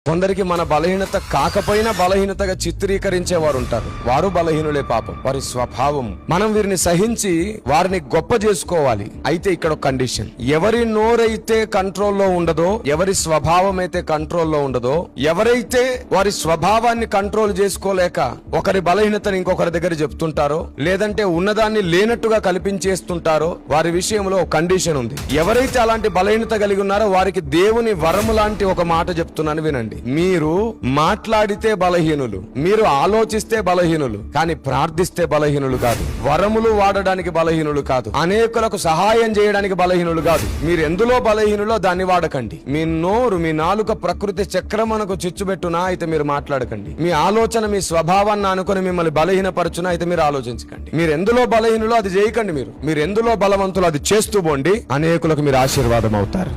కొందరికి మన బలహీనత కాకపోయినా బలహీనతగా చిత్రీకరించేవారు ఉంటారు. వారు బలహీనులే పాపం, వారి స్వభావం. మనం వీరిని సహించి వారిని గొప్ప చేసుకోవాలి. అయితే ఇక్కడ ఒక కండిషన్, ఎవరి నోరైతే కంట్రోల్లో ఉండదో, ఎవరి స్వభావం అయితే కంట్రోల్లో ఉండదో, ఎవరైతే వారి స్వభావాన్ని కంట్రోల్ చేసుకోలేక ఒకరి బలహీనతను ఇంకొకరి దగ్గర చెప్తుంటారో, లేదంటే ఉన్నదాన్ని లేనట్టుగా కల్పించేస్తుంటారో, వారి విషయంలో ఒక కండిషన్ ఉంది. ఎవరైతే అలాంటి బలహీనత కలిగి ఉన్నారో వారికి దేవుని వరము లాంటి ఒక మాట చెప్తున్నాను, వినండి. మీరు మాట్లాడితే బలహీనులు, మీరు ఆలోచిస్తే బలహీనులు, కానీ ప్రార్థిస్తే బలహీనులు కాదు. వరములు వాడడానికి బలహీనులు కాదు, అనేకులకు సహాయం చేయడానికి బలహీనులు కాదు. మీరు ఎందులో బలహీనులో దాన్ని వాడకండి. మీ నోరు, మీ నాలుక ప్రకృతి చక్రమునకు చిచ్చుబెట్టునా అయితే మీరు మాట్లాడకండి. మీ ఆలోచన మీ స్వభావాన్ని అనుకుని మిమ్మల్ని బలహీనపరచునా అయితే మీరు ఆలోచించకండి. మీరు ఎందులో బలహీనులో అది చేయకండి. మీరు ఎందులో బలవంతులు అది చేస్తూ పోండి, అనేకులకు మీరు ఆశీర్వాదం అవుతారు.